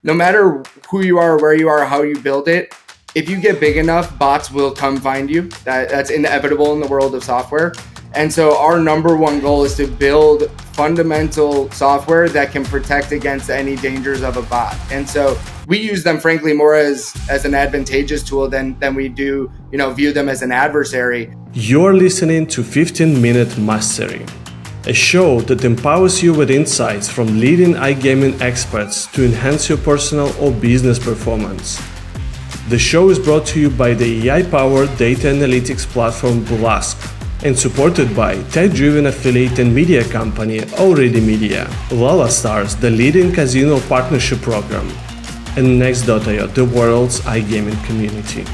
No matter who you are, where you are, how you build it, if you get big enough, bots will come find you. That's inevitable in the world of software. And so our number one goal is to build fundamental software that can protect against any dangers of a bot. And so we use them, frankly, more as an advantageous tool than we do, view them as an adversary. You're listening to 15-Minute Mastery, a show that empowers you with insights from leading iGaming experts to enhance your personal or business performance. The show is brought to you by the AI-powered data analytics platform Blask and supported by tech-driven affiliate and media company Already Media, Lala Stars, the leading casino partnership program, and Next.io, the world's iGaming community.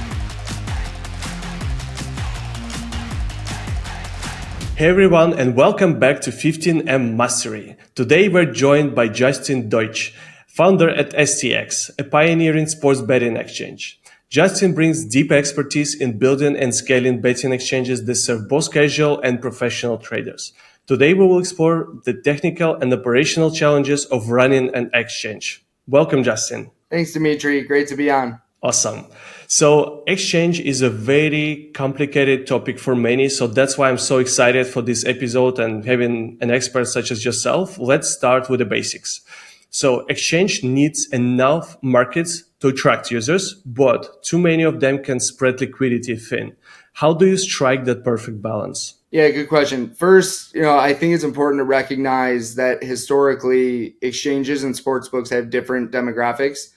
Hey everyone, and welcome back to 15M Mastery. Today we're joined by Justin Deutsch, founder at STX, a pioneering sports betting exchange. Justin brings deep expertise in building and scaling betting exchanges that serve both casual and professional traders. Today we will explore the technical and operational challenges of running an exchange. Welcome, Justin. Thanks, Dimitri. Great to be on. Awesome. So exchange is a very complicated topic for many. So that's why I'm so excited for this episode and having an expert such as yourself. Let's start with the basics. So exchange needs enough markets to attract users, but too many of them can spread liquidity thin. How do you strike that perfect balance? Yeah, good question. First, I think it's important to recognize that historically exchanges and sportsbooks have different demographics.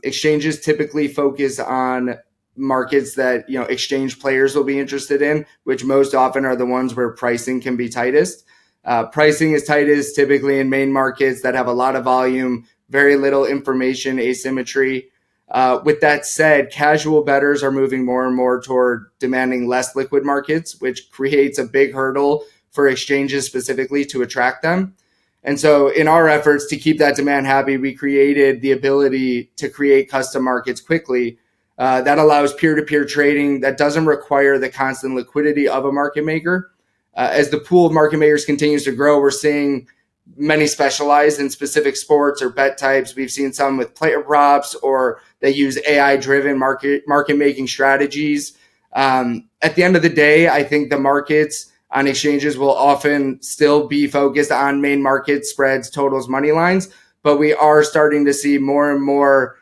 Exchanges typically focus on markets that exchange players will be interested in, which most often are the ones where pricing can be tightest. Pricing is tightest typically in main markets that have a lot of volume, very little information asymmetry. With that said, casual bettors are moving more and more toward demanding less liquid markets, which creates a big hurdle for exchanges specifically to attract them. And so in our efforts to keep that demand happy, we created the ability to create custom markets quickly. That allows peer-to-peer trading that doesn't require the constant liquidity of a market maker. As the pool of market makers continues to grow, we're seeing many specialize in specific sports or bet types. We've seen some with player props, or they use AI-driven market making strategies. At the end of the day, I think the markets on exchanges will often still be focused on main market spreads, totals, money lines, but we are starting to see more and more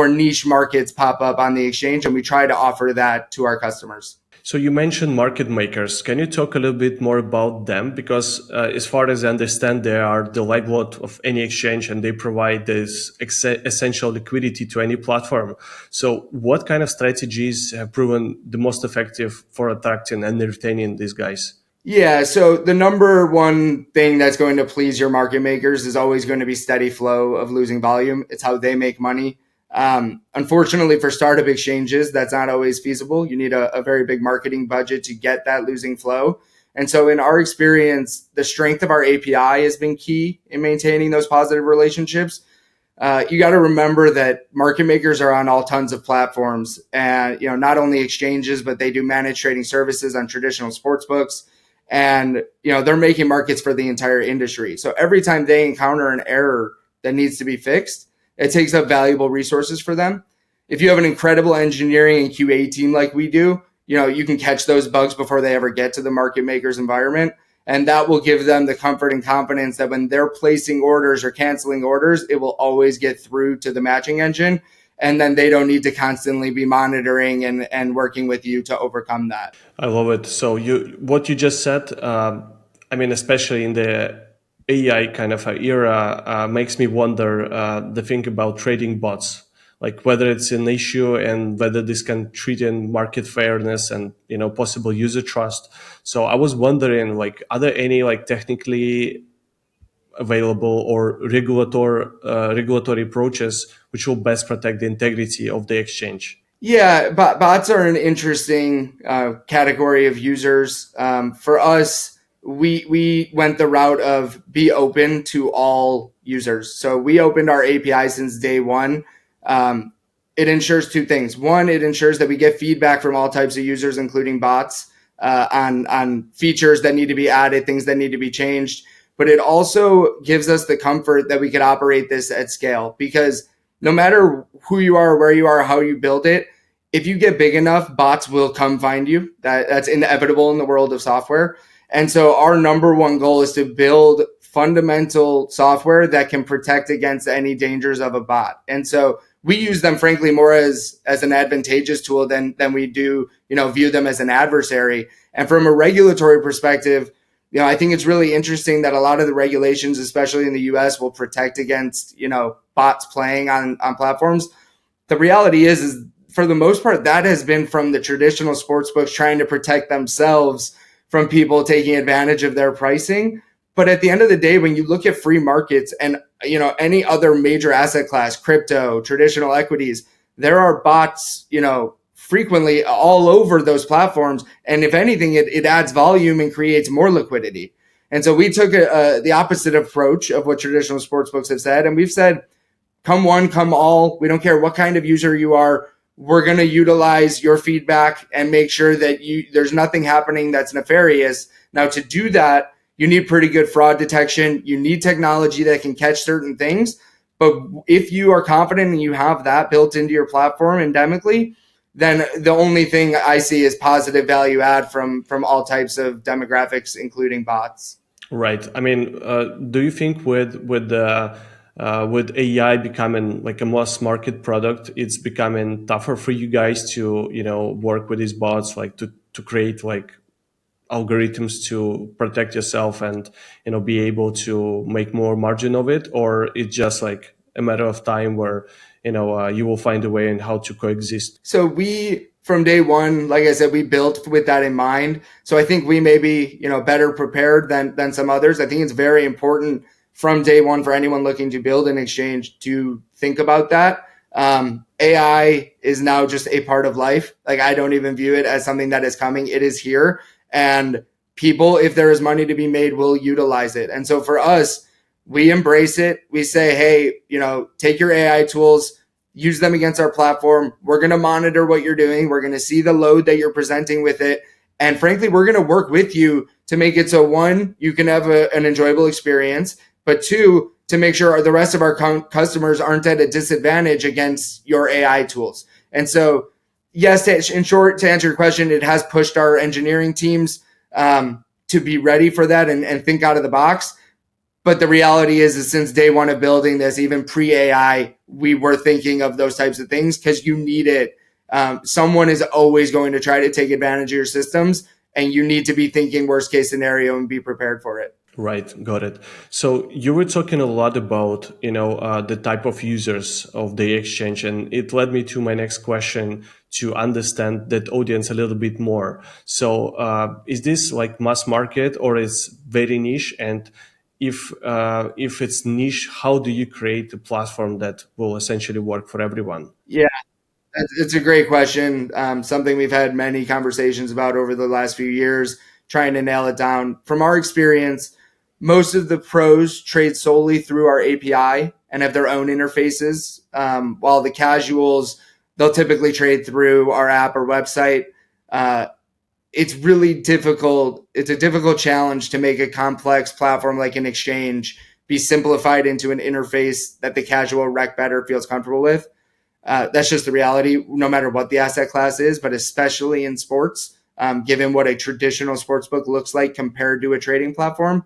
niche markets pop up on the exchange, and we try to offer that to our customers. So you mentioned market makers. Can you talk a little bit more about them? Because as far as I understand, they are the lifeblood of any exchange and they provide this essential liquidity to any platform. So what kind of strategies have proven the most effective for attracting and retaining these guys? Yeah, so the number one thing that's going to please your market makers is always going to be steady flow of losing volume. It's how they make money. Unfortunately for startup exchanges, that's not always feasible. You need a very big marketing budget to get that losing flow. And so in our experience, the strength of our API has been key in maintaining those positive relationships. You got to remember that market makers are on all tons of platforms, and not only exchanges, but they do managed trading services on traditional sports books. And they're making markets for the entire industry. So every time they encounter an error that needs to be fixed, it takes up valuable resources for them. If you have an incredible engineering and QA team like we do, you can catch those bugs before they ever get to the market maker's environment. And that will give them the comfort and confidence that when they're placing orders or canceling orders, it will always get through to the matching engine. And then they don't need to constantly be monitoring and working with you to overcome that. I love it. So what you just said, especially in the AI kind of era, makes me wonder the thing about trading bots, like whether it's an issue and whether this can treat in market fairness and possible user trust. So I was wondering, are there any technically available or regulatory approaches which will best protect the integrity of the exchange? Yeah, bots are an interesting category of users. For us, we went the route of be open to all users. So we opened our API since day one. It ensures two things. One, it ensures that we get feedback from all types of users, including bots, on features that need to be added, things that need to be changed. but it also gives us the comfort that we could operate this at scale, because no matter who you are, where you are, how you build it, if you get big enough, bots will come find you. That's inevitable in the world of software. And so our number one goal is to build fundamental software that can protect against any dangers of a bot. And so we use them, frankly, more as an advantageous tool than we do, view them as an adversary. And from a regulatory perspective, I think it's really interesting that a lot of the regulations, especially in the US, will protect against, bots playing on platforms. The reality is for the most part, that has been from the traditional sportsbooks trying to protect themselves from people taking advantage of their pricing. But at the end of the day, when you look at free markets and any other major asset class, crypto, traditional equities, there are bots, frequently all over those platforms. And if anything, it adds volume and creates more liquidity. And so we took the opposite approach of what traditional sportsbooks have said. And we've said, come one, come all. We don't care what kind of user you are. We're going to utilize your feedback and make sure that there's nothing happening that's nefarious. Now, to do that, you need pretty good fraud detection. You need technology that can catch certain things. But if you are confident and you have that built into your platform endemically, then the only thing I see is positive value add from all types of demographics, including bots. Right. I mean, do you think with AI becoming like a mass market product, it's becoming tougher for you guys to work with these bots, like to create like algorithms to protect yourself and be able to make more margin of it, or it's just like a matter of time where you will find a way in how to coexist? So we, from day one, like I said, we built with that in mind. So I think we may be better prepared than some others. I think it's very important from day one for anyone looking to build an exchange to think about that. AI is now just a part of life. Like, I don't even view it as something that is coming. It is here. And people, if there is money to be made, will utilize it. And so for us, we embrace it. We say, hey, take your AI tools, use them against our platform. We're going to monitor what you're doing. We're going to see the load that you're presenting with it. And frankly, we're going to work with you to make it so, one, you can have an enjoyable experience, but two, to make sure the rest of our customers aren't at a disadvantage against your AI tools. And so, yes, in short, to answer your question, it has pushed our engineering teams to be ready for that and think out of the box. But the reality is since day one of building this, even pre-AI, we were thinking of those types of things because you need it. Someone is always going to try to take advantage of your systems, and you need to be thinking worst case scenario and be prepared for it. Right, got it. So you were talking a lot about the type of users of the exchange, and it led me to my next question to understand that audience a little bit more. So is this like mass market or is very niche? And if it's niche, how do you create a platform that will essentially work for everyone? Yeah, it's a great question. Something we've had many conversations about over the last few years, trying to nail it down. From our experience, most of the pros trade solely through our API and have their own interfaces, while the casuals, they'll typically trade through our app or website. It's really difficult. It's a difficult challenge to make a complex platform like an exchange be simplified into an interface that the casual rec bettor feels comfortable with. That's just the reality, no matter what the asset class is, but especially in sports, given what a traditional sportsbook looks like compared to a trading platform.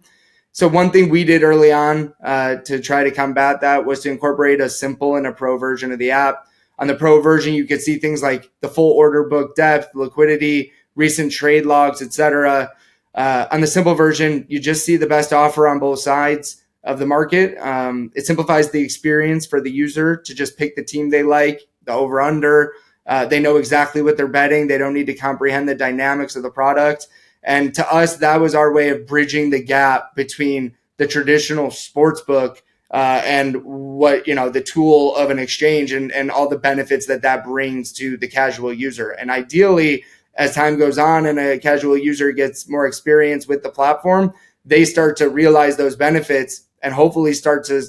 So one thing we did early on to try to combat that was to incorporate a simple and a pro version of the app. On the pro version, you could see things like the full order book depth, liquidity, recent trade logs, etc. On the simple version, you just see the best offer on both sides of the market. It simplifies the experience for the user to just pick the team they like, the over-under. They know exactly what they're betting. They don't need to comprehend the dynamics of the product. And to us, that was our way of bridging the gap between the traditional sports book and what, the tool of an exchange and all the benefits that brings to the casual user. And ideally, as time goes on and a casual user gets more experience with the platform, they start to realize those benefits and hopefully start to,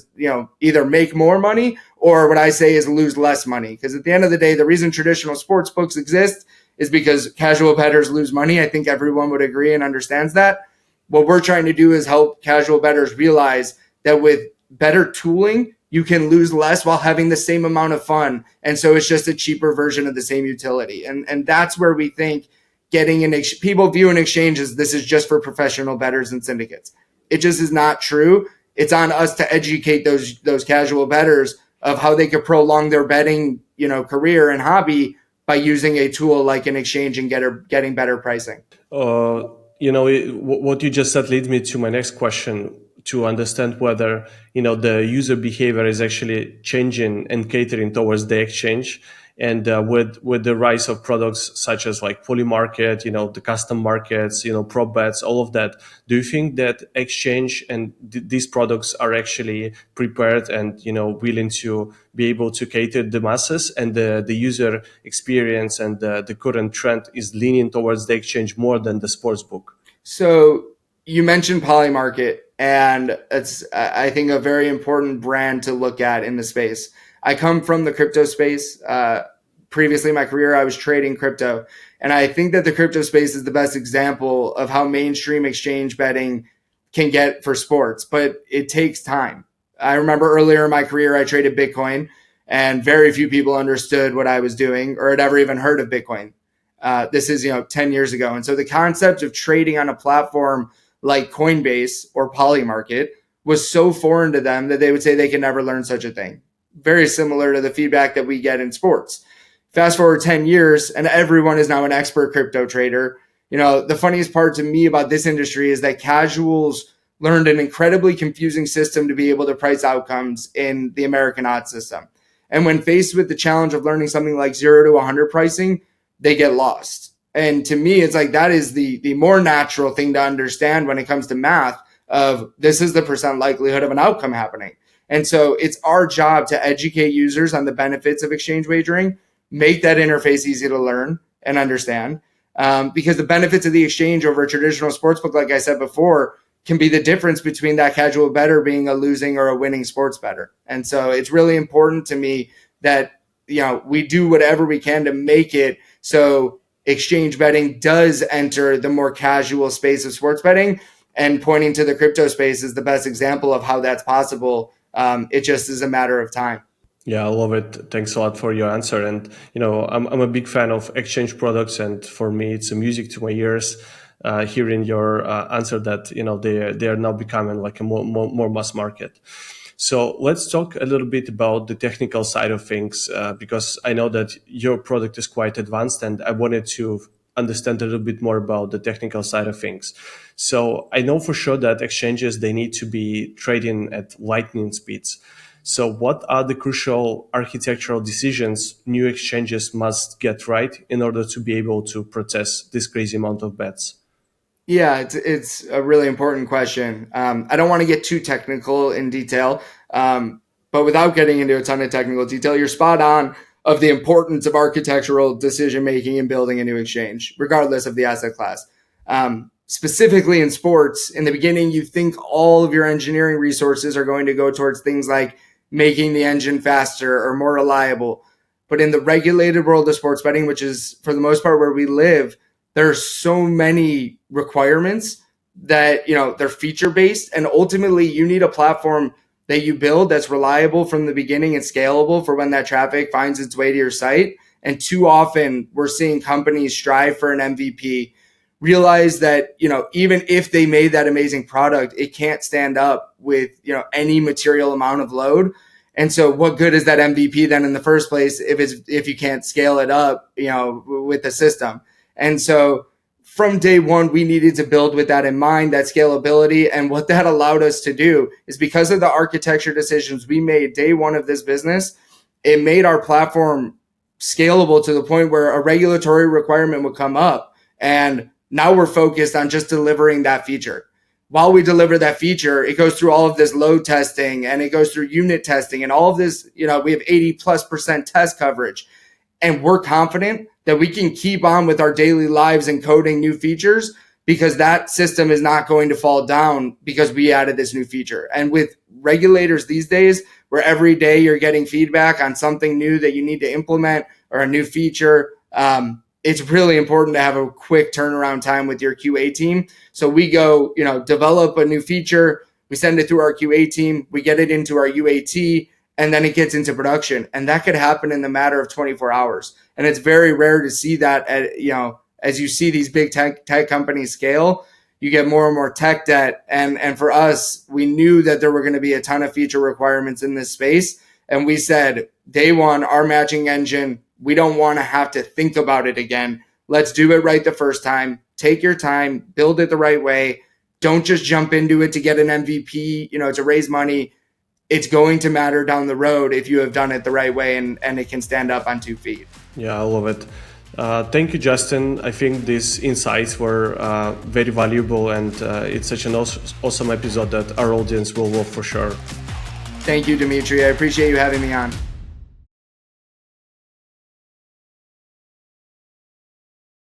either make more money or what I say is lose less money. Because at the end of the day, the reason traditional sports books exist is because casual bettors lose money. I think everyone would agree and understands that. what we're trying to do is help casual bettors realize that with better tooling, you can lose less while having the same amount of fun. And so it's just a cheaper version of the same utility. And that's where we think getting people view an exchange as this is just for professional bettors and syndicates. It just is not true. It's on us to educate those casual bettors of how they could prolong their betting, career and hobby by using a tool like an exchange and getting better pricing. What you just said leads me to my next question, to understand whether the user behavior is actually changing and catering towards the exchange. And with the rise of products such as like Polymarket, the custom markets, prop bets, all of that, do you think that exchange and these products are actually prepared and willing to be able to cater the masses, and the user experience and the current trend is leaning towards the exchange more than the sports book? So you mentioned Polymarket, and it's, I think, a very important brand to look at in the space. I come from the crypto space. Previously in my career, I was trading crypto. And I think that the crypto space is the best example of how mainstream exchange betting can get for sports, but it takes time. I remember earlier in my career, I traded Bitcoin, and very few people understood what I was doing or had ever even heard of Bitcoin. This is 10 years ago. And so the concept of trading on a platform like Coinbase or Polymarket was so foreign to them that they would say they could never learn such a thing. Very similar to the feedback that we get in sports. Fast forward 10 years and everyone is now an expert crypto trader. The funniest part to me about this industry is that casuals learned an incredibly confusing system to be able to price outcomes in the American odds system. And when faced with the challenge of learning something like 0 to 100 pricing, they get lost. And to me, it's like that is the more natural thing to understand when it comes to math of this is the percent likelihood of an outcome happening. And so it's our job to educate users on the benefits of exchange wagering, make that interface easy to learn and understand, because the benefits of the exchange over a traditional sportsbook, like I said before, can be the difference between that casual bettor being a losing or a winning sports bettor. And so it's really important to me that we do whatever we can to make it so exchange betting does enter the more casual space of sports betting, and pointing to the crypto space is the best example of how that's possible. It just is a matter of time. Yeah, I love it. Thanks a lot for your answer. And, I'm a big fan of exchange products. And for me, it's a music to my ears hearing your answer that, they are now becoming like a more mass market. So let's talk a little bit about the technical side of things, because I know that your product is quite advanced and I wanted to understand a little bit more about the technical side of things. So I know for sure that exchanges, they need to be trading at lightning speeds. So what are the crucial architectural decisions new exchanges must get right in order to be able to process this crazy amount of bets? Yeah, it's a really important question. I don't want to get too technical in detail, but without getting into a ton of technical detail, you're spot on of the importance of architectural decision making and building a new exchange, regardless of the asset class. Specifically in sports, in the beginning, you think all of your engineering resources are going to go towards things like making the engine faster or more reliable. But in the regulated world of sports betting, which is for the most part where we live, there are so many requirements that, they're feature based, and ultimately you need a platform that you build that's reliable from the beginning and scalable for when that traffic finds its way to your site. And too often we're seeing companies strive for an MVP, realize that, even if they made that amazing product, it can't stand up with, any material amount of load. And so what good is that MVP then in the first place if you can't scale it up, with the system? And so from day one, we needed to build with that in mind, that scalability. And what that allowed us to do is, because of the architecture decisions we made day one of this business, it made our platform scalable to the point where a regulatory requirement would come up. And now we're focused on just delivering that feature. While we deliver that feature, it goes through all of this load testing and it goes through unit testing and all of this, we have 80+% test coverage. And we're confident that we can keep on with our daily lives and coding new features, because that system is not going to fall down because we added this new feature. And with regulators these days, where every day you're getting feedback on something new that you need to implement or a new feature, it's really important to have a quick turnaround time with your QA team. So we go, develop a new feature, we send it through our QA team, we get it into our UAT, and then it gets into production. And that could happen in the matter of 24 hours. And it's very rare to see that as you see these big tech companies scale, you get more and more tech debt. And for us, we knew that there were going to be a ton of feature requirements in this space. And we said, day one, our matching engine, we don't want to have to think about it again. Let's do it right the first time. Take your time, build it the right way. Don't just jump into it to get an MVP, to raise money. It's going to matter down the road if you have done it the right way and it can stand up on 2 feet. Yeah, I love it. Thank you, Justin. I think these insights were very valuable, and it's such an awesome episode that our audience will love for sure. Thank you, Dimitri. I appreciate you having me on.